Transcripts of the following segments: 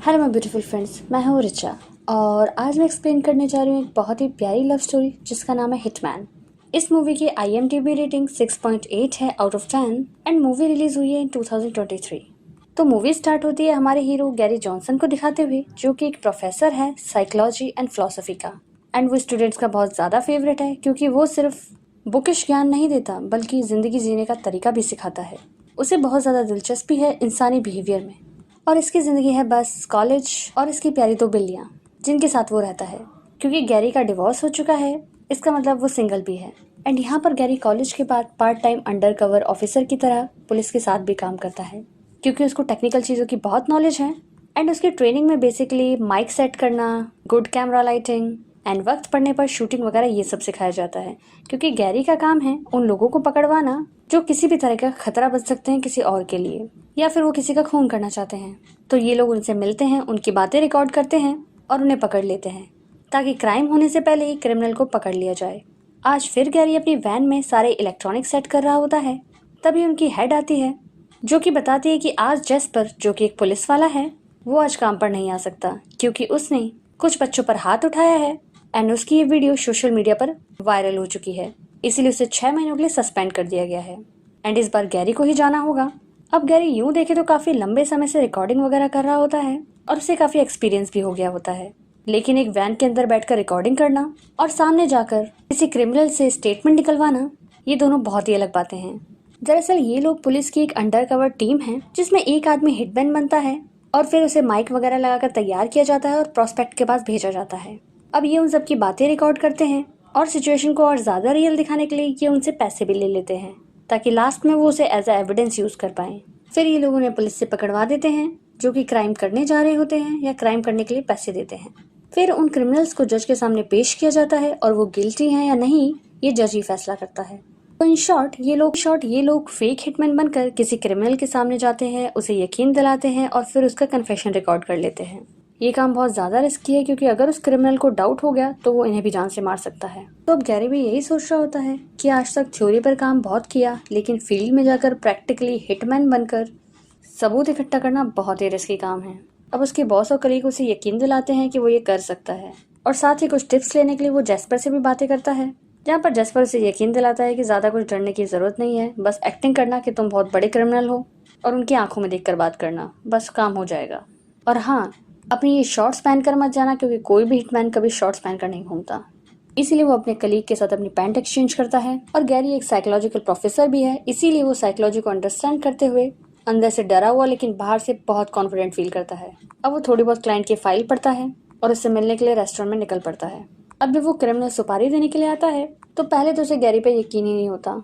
Hello my beautiful friends, मैं हूँ रिचा और आज मैं एक्सप्लेन करने जा रही हूँ एक बहुत ही प्यारी लव स्टोरी जिसका नाम है हिटमैन। इस मूवी की IMDb रेटिंग 6.8 है out of 10 and movie release हुई है इन 2023। तो मूवी स्टार्ट होती है हमारे हीरो गैरी जॉनसन को दिखाते हुए, जो कि एक प्रोफेसर है साइकोलॉजी एंड फिलोसफी का। एंड वो स्टूडेंट्स का बहुत ज़्यादा फेवरेट है क्योंकि वो सिर्फ बुकिश ज्ञान नहीं देता बल्कि ज़िंदगी जीने का तरीका भी सिखाता है। उसे बहुत ज़्यादा दिलचस्पी है इंसानी बिहेवियर में और इसकी ज़िंदगी है बस कॉलेज और इसकी प्यारी दो बिल्लियाँ जिनके साथ वो रहता है। क्योंकि गैरी का डिवोर्स हो चुका है, इसका मतलब वो सिंगल भी है। एंड यहाँ पर गैरी कॉलेज के बाद part time under cover officer की तरह पुलिस के साथ भी काम करता है क्योंकि उसको टेक्निकल चीज़ों की बहुत नॉलेज है। एंड उसकी ट्रेनिंग में बेसिकली माइक सेट करना, गुड कैमरा लाइटिंग एंड वक्त पड़ने पर शूटिंग वगैरह ये सब सिखाया जाता है। क्योंकि गैरी का काम है उन लोगों को पकड़वाना जो किसी भी तरह का खतरा बन सकते हैं किसी और के लिए, या फिर वो किसी का खून करना चाहते हैं। तो ये लोग उनसे मिलते हैं, उनकी बातें रिकॉर्ड करते हैं और उन्हें पकड़ लेते हैं ताकि क्राइम होने से पहले ही क्रिमिनल को पकड़ लिया जाए। आज फिर गैरी अपनी वैन में सारे इलेक्ट्रॉनिक सेट कर रहा होता है, तभी उनकी हेड आती है जो कि बताती है कि आज जेस्पर, जो कि एक पुलिस वाला है, वो आज काम पर नहीं आ सकता क्योंकि उसने कुछ बच्चों पर हाथ उठाया है एंड उसकी ये वीडियो सोशल मीडिया पर वायरल हो चुकी है, इसीलिए उसे 6 महीनों के लिए सस्पेंड कर दिया गया है। एंड इस बार गैरी को ही जाना होगा। अब गैरी यूं देखे तो काफी लंबे समय से रिकॉर्डिंग वगैरह कर रहा होता है और उसे काफी एक्सपीरियंस भी हो गया होता है, लेकिन एक वैन के अंदर बैठकर रिकॉर्डिंग करना और सामने जाकर किसी क्रिमिनल से स्टेटमेंट निकलवाना, ये दोनों बहुत ही अलग बातें हैं। दरअसल ये लोग पुलिस की एक अंडरकवर टीम है जिसमें एक आदमी हिटमैन बनता है और फिर उसे माइक वगैरह लगाकर तैयार किया जाता है और प्रोस्पेक्ट के पास भेजा जाता है। अब ये उन सब की बातें रिकॉर्ड करते हैं और सिचुएशन को और ज्यादा रियल दिखाने के लिए ये उनसे पैसे भी ले लेते हैं ताकि लास्ट में वो उसे एज अ एविडेंस यूज कर पाए। फिर ये लोग उन्हें पुलिस से पकड़वा देते हैं जो कि क्राइम करने जा रहे होते हैं या क्राइम करने के लिए पैसे देते हैं। फिर उन क्रिमिनल्स को जज के सामने पेश किया जाता है और वो गिल्टी हैं या नहीं ये जज ही फैसला करता है। तो इन शॉर्ट ये लोग फेक हिटमैन बनकर किसी क्रिमिनल के सामने जाते हैं, उसे यकीन दिलाते हैं और फिर उसका कन्फेशन रिकॉर्ड कर लेते हैं। ये काम बहुत ज्यादा रिस्की है क्योंकि अगर उस क्रिमिनल को डाउट हो गया तो वो इन्हें भी जान से मार सकता है। तो अब गैरी भी यही सोच रहा होता है कि आज तक थ्योरी पर काम बहुत किया, लेकिन फील्ड में जाकर प्रैक्टिकली हिटमैन बनकर सबूत इकट्ठा करना बहुत ही रिस्की काम है। अब उसके बॉस और कलीग उसे यकीन दिलाते हैं कि वो ये कर सकता है और साथ ही कुछ टिप्स लेने के लिए वो जेस्पर से भी बातें करता है, जहाँ पर जेस्पर उसे यकीन दिलाता है कि ज्यादा कुछ डरने की जरूरत नहीं है, बस एक्टिंग करना कि तुम बहुत बड़े क्रिमिनल हो और उनकी आंखों में देखकर बात करना, बस काम हो जाएगा। और हाँ, अपनी ये शॉर्ट्स पहन कर मत जाना क्योंकि कोई भी हिटमैन कभी शॉर्ट्स पहनकर नहीं घूमता। इसीलिए वो अपने कलीग के साथ अपनी पैंट एक्सचेंज करता है। और गैरी एक साइकोलॉजिकल प्रोफेसर भी है, इसीलिए वो साइकोलॉजी को अंडरस्टैंड करते हुए अंदर से डरा हुआ लेकिन बाहर से बहुत कॉन्फिडेंट फील करता है। अब वो थोड़ी बहुत क्लाइंट की फाइल पढ़ता है और उससे मिलने के लिए रेस्टोरेंट में निकल पड़ता है। अब जब वो क्रिमिनल सुपारी देने के लिए आता है तो पहले तो उसे गैरी पे यकीन ही नहीं होता,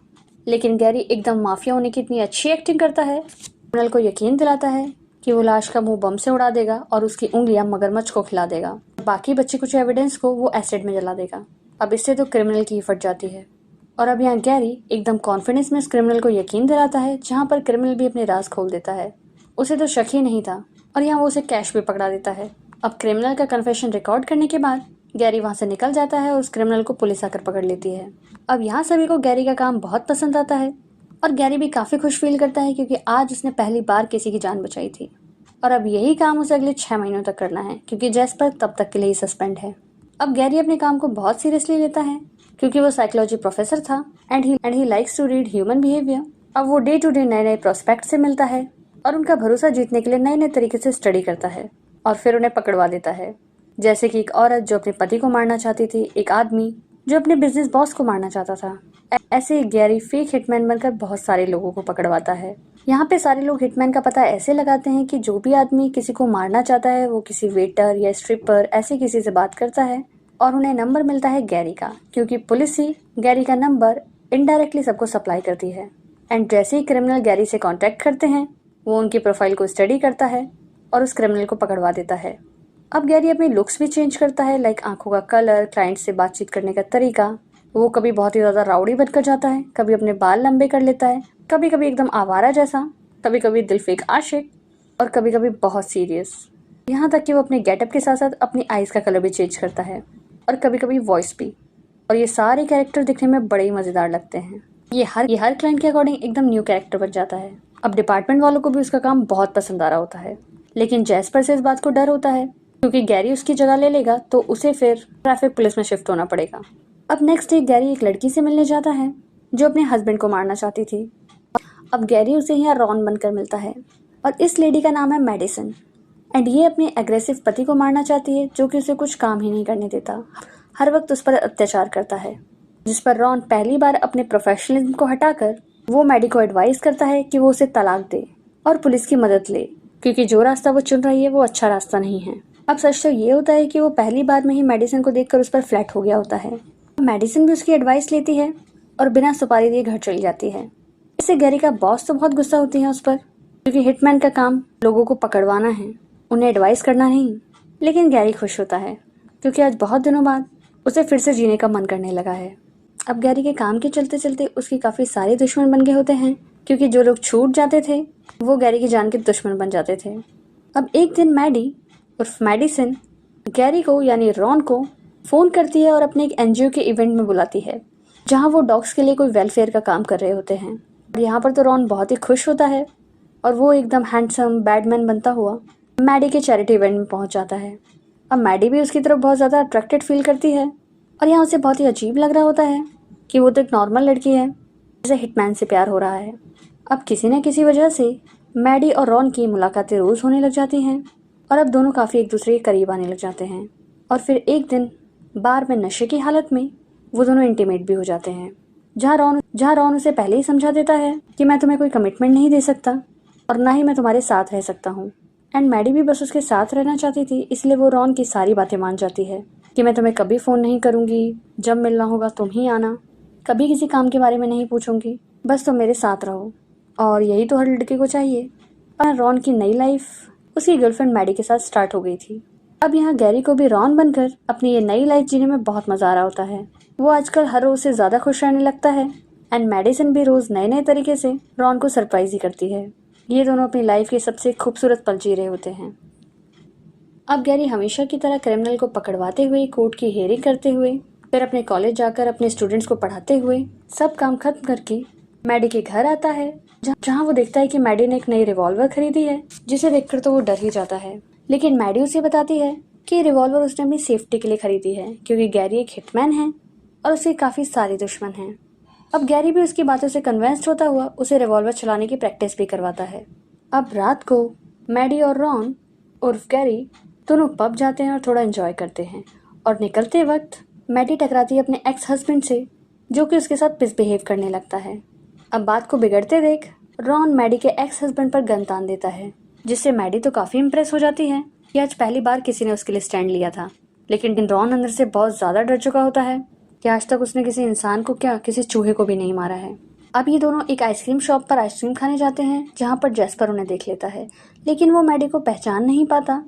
लेकिन गैरी एकदम माफिया होने की इतनी अच्छी एक्टिंग करता है, क्रिमिनल को यकीन दिलाता है कि वो लाश का मुंह बम से उड़ा देगा और उसकी उंगलियां मगरमच्छ को खिला देगा। बाकी बचे कुछ एविडेंस को वो एसिड में जला देगा। अब इससे तो क्रिमिनल की ही फट जाती है। और अब यहाँ गैरी एकदम कॉन्फिडेंस में इस क्रिमिनल को यकीन दिलाता है, जहाँ पर क्रिमिनल भी अपने राज खोल देता है। उसे तो शक ही नहीं था और यहाँ वो उसे कैश भी पकड़ा देता है। अब क्रिमिनल का कन्फेशन रिकॉर्ड करने के बाद गैरी वहां से निकल जाता है और उस क्रिमिनल को पुलिस आकर पकड़ लेती है। अब यहाँ सभी को गैरी का काम बहुत पसंद आता है और गैरी भी काफी खुश फील करता है क्योंकि आज उसने पहली बार किसी की जान बचाई थी। और अब यही काम उसे अगले 6 महीनों तक करना है क्योंकि जेस्पर तब तक के लिए ही सस्पेंड है। अब गैरी अपने काम को बहुत सीरियसली लेता है क्योंकि वो साइकोलॉजी प्रोफेसर था and he likes to read human behaviour. अब वो डे टू डे नए नए प्रोस्पेक्ट से मिलता है और उनका भरोसा जीतने के लिए नए नए तरीके से स्टडी करता है और फिर उन्हें पकड़वा देता है। जैसे कि एक औरत जो अपने पति को मारना चाहती थी, एक आदमी जो अपने बिजनेस बॉस को मारना चाहता था। ऐसे ही गैरी फेक हिटमैन बनकर बहुत सारे लोगों को पकड़वाता है। यहाँ पे सारे लोग हिटमैन का पता ऐसे लगाते हैं कि जो भी आदमी किसी को मारना चाहता है वो किसी वेटर या स्ट्रिपर ऐसे किसी से बात करता है और उन्हें नंबर मिलता है गैरी का, क्योंकि पुलिस ही गैरी का नंबर इनडायरेक्टली सबको सप्लाई करती है। एंड जैसे ही क्रिमिनल गैरी से कांटेक्ट करते हैं वो उनकी प्रोफाइल को स्टडी करता है और उस क्रिमिनल को पकड़वा देता है। अब गैरी अपनी लुक्स भी चेंज करता है, लाइक आंखों का कलर, क्लाइंट से बातचीत करने का तरीका। वो कभी बहुत ही ज्यादा राउडी बनकर जाता है, कभी अपने बाल लंबे कर लेता है, कभी कभी एकदम आवारा जैसा, कभी कभी दिलफेक आशिक और कभी कभी बहुत सीरियस। यहाँ तक कि वो अपने गेटअप के साथ साथ अपनी आईज का कलर भी चेंज करता है और कभी कभी वॉइस भी। और ये सारे कैरेक्टर दिखने में बड़े ही मजेदार लगते हैं। ये हर क्लाइंट के अकॉर्डिंग एकदम न्यू कैरेक्टर बन जाता है। अब डिपार्टमेंट वालों को भी उसका काम बहुत पसंद आ रहा होता है लेकिन जैस्पर से इस बात को डर होता है क्योंकि गैरी उसकी जगह ले लेगा तो उसे फिर ट्रैफिक पुलिस में शिफ्ट होना पड़ेगा। अब नेक्स्ट डे गैरी एक लड़की से मिलने जाता है जो अपने हस्बैंड को मारना चाहती थी। अब गैरी उसे यहाँ रॉन बनकर मिलता है और इस लेडी का नाम है मेडिसन एंड ये अपने एग्रेसिव पति को मारना चाहती है जो कि उसे कुछ काम ही नहीं करने देता, हर वक्त उस पर अत्याचार करता है। जिस पर रॉन पहली बार अपने प्रोफेशनलिज्म को हटाकर वो मैडी को एडवाइस करता है कि वो उसे तलाक दे और पुलिस की मदद ले क्योंकि जो रास्ता वो चुन रही है वो अच्छा रास्ता नहीं है। अब सच तो ये होता है कि वो पहली बार में ही मेडिसिन को देखकर उस पर फ्लैट हो गया होता है। मेडिसिन भी उसकी एडवाइस लेती है और बिना सुपारी दिए घर चली जाती है। इससे गैरी का बॉस तो बहुत गुस्सा होती है उस पर क्योंकि हिटमैन का काम लोगों को पकड़वाना है, उन्हें एडवाइस करना नहीं। लेकिन गैरी खुश होता है क्योंकि आज बहुत दिनों बाद उसे फिर से जीने का मन करने लगा है। अब गैरी के काम के चलते चलते उसके काफ़ी सारे दुश्मन बन गए होते हैं क्योंकि जो लोग छूट जाते थे वो गैरी की जान के दुश्मन बन जाते थे। अब एक दिन मैडी उर्फ मेडिसिन गैरी को यानी रॉन को फ़ोन करती है और अपने एक एनजीओ के इवेंट में बुलाती है जहां वो डॉग्स के लिए कोई वेलफेयर का काम कर रहे होते हैं। और यहाँ पर तो रॉन बहुत ही खुश होता है और वो एकदम हैंडसम बैडमैन बनता हुआ मैडी के चैरिटी इवेंट में पहुंच जाता है। अब मैडी भी उसकी तरफ बहुत ज़्यादा अट्रैक्टेड फील करती है और यहाँ उसे बहुत ही अजीब लग रहा होता है कि वो तो एक नॉर्मल लड़की है जिसे हिटमैन से प्यार हो रहा है। अब किसी न किसी वजह से मैडी और रॉन की मुलाकातें रोज़ होने लग जाती हैं और अब दोनों काफ़ी एक दूसरे के करीब आने लग जाते हैं। और फिर एक दिन बार में नशे की हालत में वो दोनों इंटीमेट भी हो जाते हैं जहाँ रॉन उसे पहले ही समझा देता है कि मैं तुम्हें कोई कमिटमेंट नहीं दे सकता और ना ही मैं तुम्हारे साथ रह सकता हूँ। एंड मैडी भी बस उसके साथ रहना चाहती थी, इसलिए वो रॉन की सारी बातें मान जाती है कि मैं तुम्हें कभी फ़ोन नहीं करूँगी, जब मिलना होगा तुम ही आना, कभी किसी काम के बारे में नहीं पूछूंगी, बस तुम मेरे साथ रहो। और यही तो हर लड़के को चाहिए। और रॉन की नई लाइफ उसकी गर्लफ्रेंड मैडी के साथ स्टार्ट हो गई थी। अब यहाँ गैरी को भी रॉन बनकर अपनी ये नई लाइफ जीने में बहुत मज़ा आ रहा होता है। वो आजकल हर रोज़ से ज़्यादा खुश रहने लगता है एंड मेडिसिन भी रोज़ नए नए तरीके से रॉन को सरप्राइज ही करती है। ये दोनों अपनी लाइफ के सबसे खूबसूरत पल जी रहे होते हैं। अब गैरी हमेशा की तरह क्रिमिनल को पकड़वाते हुए, कोर्ट की हियरिंग करते हुए, फिर अपने कॉलेज जाकर अपने स्टूडेंट्स को पढ़ाते हुए सब काम खत्म करके मैडी के घर आता है जहाँ वो देखता है कि मैडी ने एक नई रिवॉल्वर खरीदी है जिसे देखकर तो वो डर ही जाता है। लेकिन मैडी उसे बताती है कि रिवॉल्वर उसने अपनी सेफ्टी के लिए खरीदी है क्योंकि गैरी एक हिटमैन है और उसके काफ़ी सारे दुश्मन हैं। अब गैरी भी उसकी बातों से कन्विंस्ड होता हुआ उसे रिवॉल्वर चलाने की प्रैक्टिस भी करवाता है। अब रात को मैडी और रॉन उर्फ गैरी दोनों पब जाते हैं और थोड़ा एंजॉय करते हैं और निकलते वक्त मैडी टकराती है अपने एक्स हस्बैंड से जो कि उसके साथ मिसबिहेव करने लगता है। अब बात को बिगड़ते देख रॉन मैडी के एक्स हस्बैंड पर गन तान देता है जिससे मैडी तो काफ़ी इम्प्रेस हो जाती है कि आज पहली बार किसी ने उसके लिए स्टैंड लिया था। लेकिन रॉन अंदर से बहुत ज़्यादा डर चुका होता है कि आज तक उसने किसी इंसान को क्या किसी चूहे को भी नहीं मारा है। अब ये दोनों एक आइसक्रीम शॉप पर आइसक्रीम खाने जाते हैं जहाँ पर जैस्पर उन्हें देख लेता है लेकिन वो मैडी को पहचान नहीं पाता।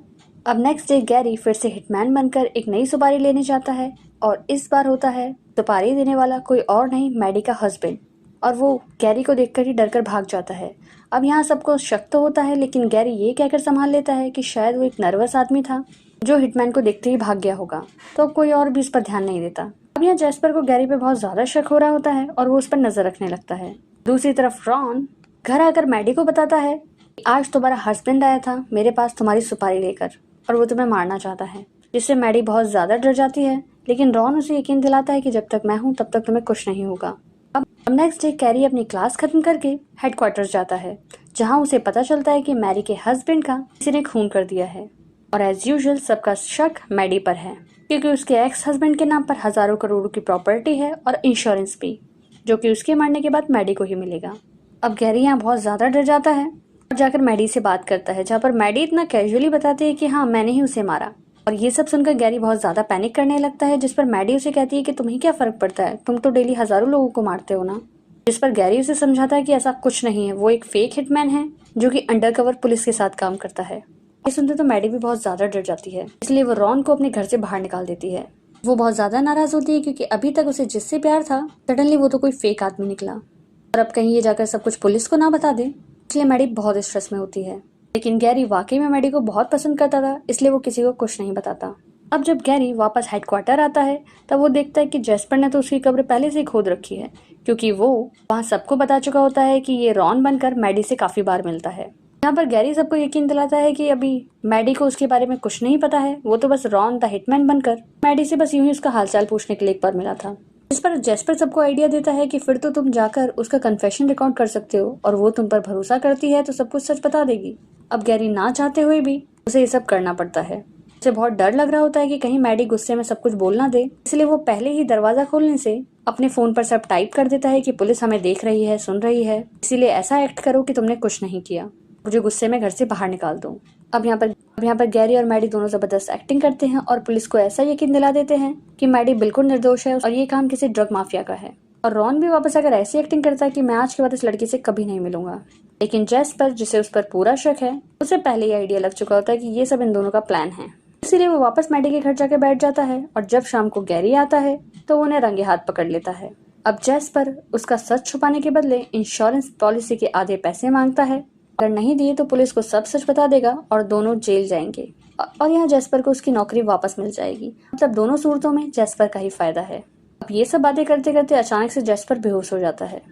अब नेक्स्ट डे गैरी फिर से हिटमैन बनकर एक नई सुपारी लेने जाता है और इस बार होता है सुपारी देने वाला कोई और नहीं मैडी का हस्बैंड और वो गैरी को देखकर ही डरकर भाग जाता है। अब यहाँ सबको शक तो होता है लेकिन गैरी ये कहकर संभाल लेता है कि शायद वो एक नर्वस आदमी था जो हिटमैन को देखते ही भाग गया होगा, तो अब कोई और भी इस पर ध्यान नहीं देता। अब यहाँ जैस्पर को गैरी पे बहुत ज़्यादा शक हो रहा होता है और वो उस पर नज़र रखने लगता है। दूसरी तरफ रॉन घर आकर मैडी को बताता है कि आज तुम्हारा हस्बैंड आया था मेरे पास तुम्हारी सुपारी लेकर और वो तुम्हें मारना चाहता है, जिससे मैडी बहुत ज़्यादा डर जाती है। लेकिन रॉन उसे यकीन दिलाता है कि जब तक मैं हूँ तब तक तुम्हें कुछ नहीं होगा। अब नेक्स्ट डे कैरी अपनी क्लास खत्म करके हेडक्वार्टर्स जाता है जहाँ उसे पता चलता है कि मैरी के हस्बैंड का किसी ने खून कर दिया है और एज यूजुअल सबका शक मैडी पर है क्योंकि उसके एक्स हस्बैंड के नाम पर हज़ारों करोड़ों की प्रॉपर्टी है और इंश्योरेंस भी जो कि उसके मरने के बाद मैडी को ही मिलेगा। अब गैरी यहाँ बहुत ज़्यादा डर जाता है और जाकर मैडी से बात करता है जहाँ पर मैडी इतना कैजुअली बताती है कि हाँ मैंने ही उसे मारा। और ये सब सुनकर गैरी बहुत ज़्यादा पैनिक करने लगता है जिस पर मैडी उसे कहती है कि तुम्हें क्या फ़र्क पड़ता है, तुम तो डेली हज़ारों लोगों को मारते हो ना। जिस पर गैरी उसे समझाता है कि ऐसा कुछ नहीं है, वो एक फेक हिटमैन है जो कि अंडरकवर पुलिस के साथ काम करता है। ये सुनते तो मैडी भी बहुत ज़्यादा डर जाती है, इसलिए वो रॉन को अपने घर से बाहर निकाल देती है। वो बहुत ज़्यादा नाराज़ होती है क्योंकि अभी तक उसे जिससे प्यार था सडनली वो तो कोई फेक आदमी निकला और अब कहीं ये जाकर सब कुछ पुलिस को ना बता दे, इसलिए मैडी बहुत स्ट्रेस में होती है। लेकिन गैरी वाकई में मैडी को बहुत पसंद करता था, इसलिए वो किसी को कुछ नहीं बताता। अब जब गैरी वापस हेडक्वार्टर आता है तब वो देखता है कि जैस्पर ने तो उसकी कब्र पहले से ही खोद रखी है क्योंकि वो वहाँ सबको बता चुका होता है कि ये रॉन बनकर मैडी से काफ़ी बार मिलता है। यहाँ पर गैरी सबको यकीन दिलाता है कि अभी मैडी को उसके बारे में कुछ नहीं पता है, वो तो बस रॉन द हिटमैन बनकर मैडी से बस यूं ही उसका हालचाल पूछने के लिए एक बार मिला था। इस पर जेस्पर सबको आइडिया देता है कि फिर तो तुम जाकर उसका कन्फेशन रिकॉर्ड कर सकते हो और वो तुम पर भरोसा करती है तो सब कुछ सच बता देगी। अब गैरी ना चाहते हुए भी उसे ये सब करना पड़ता है। उसे बहुत डर लग रहा होता है कि कहीं मैडी गुस्से में सब कुछ बोल ना दे, इसलिए वो पहले ही दरवाजा खोलने से अपने फोन पर सब टाइप कर देता है कि पुलिस हमें देख रही है, सुन रही है, इसीलिए ऐसा एक्ट करो कि तुमने कुछ नहीं किया, मुझे गुस्से में घर से बाहर निकाल दो। अब यहाँ पर गैरी और मैडी दोनों जबरदस्त एक्टिंग करते हैं और पुलिस को ऐसा यकीन दिला देते हैं कि मैडी बिल्कुल निर्दोष है और ये काम किसी ड्रग माफिया का है। और रॉन भी वापस आकर ऐसी एक्टिंग करता है कि मैं आज के बाद इस लड़की से कभी नहीं मिलूंगा। लेकिन जेस्पर, जिसे उस पर पूरा शक है, उसे पहले ही आइडिया लग चुका होता है कि ये सब इन दोनों का प्लान है, इसीलिए वो वापस मैडी के घर जाके बैठ जाता है। और जब शाम को गैरी आता है तो वो उन्हें रंगे हाथ पकड़ लेता है। अब जेस्पर उसका सच छुपाने के बदले इंश्योरेंस पॉलिसी के आधे पैसे मांगता है, अगर नहीं दिए तो पुलिस को सब सच बता देगा और दोनों जेल जाएंगे और यहाँ जेस्पर को उसकी नौकरी वापस मिल जाएगी। मतलब दोनों सूरतों में जेस्पर का ही फायदा है। अब ये सब बातें करते करते अचानक से जेस्पर बेहोश हो जाता है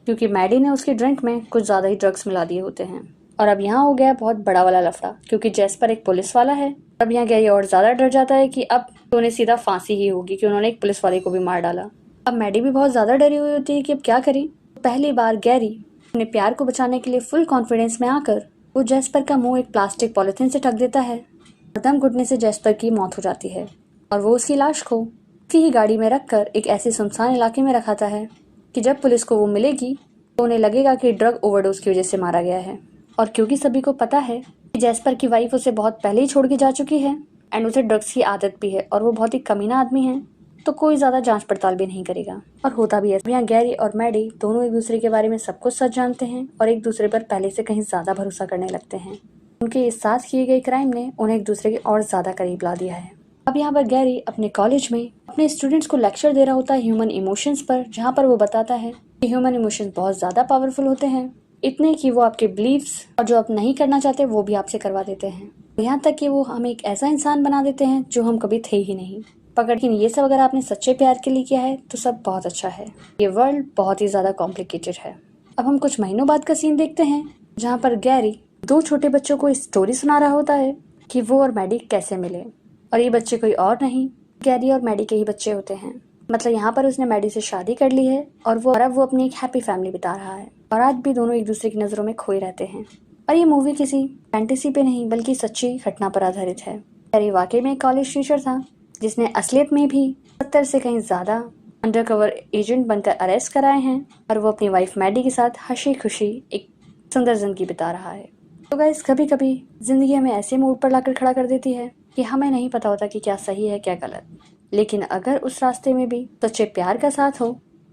क्योंकि मैडी ने उसकी ड्रिंक में कुछ ज्यादा ही ड्रग्स मिला दिए होते हैं। और अब यहाँ हो गया बहुत बड़ा वाला लफड़ा क्योंकि जेस्पर एक पुलिस वाला है। अब यहाँ गैरी और ज्यादा डर जाता है कि अब तो उन्हें सीधा फांसी ही होगी कि उन्होंने एक पुलिस वाले को भी मार डाला। अब मैडी भी बहुत ज्यादा डरी हुई होती है कि अब क्या करें। पहली बार गैरी अपने प्यार को बचाने के लिए फुल कॉन्फिडेंस में आकर वो जेस्पर का मुंह एक प्लास्टिक पॉलिथीन से ढक देता है और दम घुटने से जेस्पर की मौत हो जाती है और वो उसकी लाश को उसकी ही गाड़ी में रखकर एक ऐसे सुनसान इलाके में रखाता है कि जब पुलिस को वो मिलेगी तो उन्हें लगेगा कि ड्रग ओवरडोज की वजह से मारा गया है। और क्योंकि सभी को पता है कि जेस्पर की वाइफ उसे बहुत पहले ही छोड़ के जा चुकी है एंड उसे ड्रग्स की आदत भी है और वो बहुत ही कमीना आदमी है, तो कोई ज्यादा जांच पड़ताल भी नहीं करेगा। और होता भी है। यहाँ गैरी और मैडी दोनों एक दूसरे के बारे में सब कुछ सच जानते हैं और एक दूसरे पर पहले से कहीं ज्यादा भरोसा करने लगते हैं। उनके इस साथ किए गए क्राइम ने उन्हें एक दूसरे के और ज्यादा करीब ला दिया है। अब यहाँ पर गैरी अपने कॉलेज में अपने स्टूडेंट्स को लेक्चर दे रहा होता है ह्यूमन इमोशंस पर, जहाँ पर वो बताता है कि ह्यूमन इमोशंस बहुत ज्यादा पावरफुल होते हैं, इतने कि वो आपके बिलीव्स और जो आप नहीं करना चाहते वो भी आपसे करवा देते हैं। यहाँ तक कि वो हमें एक ऐसा इंसान बना देते हैं जो हम कभी थे ही नहीं। पकड़ के ये सब अगर आपने सच्चे प्यार के लिए किया है तो सब बहुत अच्छा है। ये वर्ल्ड बहुत ही ज्यादा कॉम्प्लिकेटेड है। अब हम कुछ महीनों बाद का सीन देखते हैं जहाँ पर गैरी दो छोटे बच्चों को स्टोरी सुना रहा होता है कि वो और मैडी कैसे मिले। और ये बच्चे कोई और नहीं, गैरी और मैडी के ही बच्चे होते हैं। मतलब यहाँ पर उसने मैडी से शादी कर ली है और अब वो अपनी एक हैप्पी फैमिली बिता रहा है और आज भी दोनों एक दूसरे की नजरों में खोए रहते हैं। और ये मूवी किसी फैंटेसी पे नहीं बल्कि सच्ची घटना पर आधारित है। गैरी वाकई में एक कॉलेज टीचर था जिसने असलियत में भी 70 से कहीं ज्यादा अंडरकवर एजेंट बनकर अरेस्ट कराए हैं और वो अपनी वाइफ मैडी के साथ हंसी खुशी एक सुंदर जिंदगी बिता रहा है। तो गाइस, कभी कभी जिंदगी हमें ऐसे मोड़ पर लाकर खड़ा कर देती है कि हमें नहीं पता होता कि क्या सही है क्या गलत, लेकिन अगर उस रास्ते में भी सच्चे प्यार का साथ हो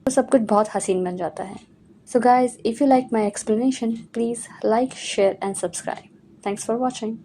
तो सब कुछ बहुत हसीन बन जाता है। So guys, if you like my explanation, please like, share and subscribe. Thanks for watching.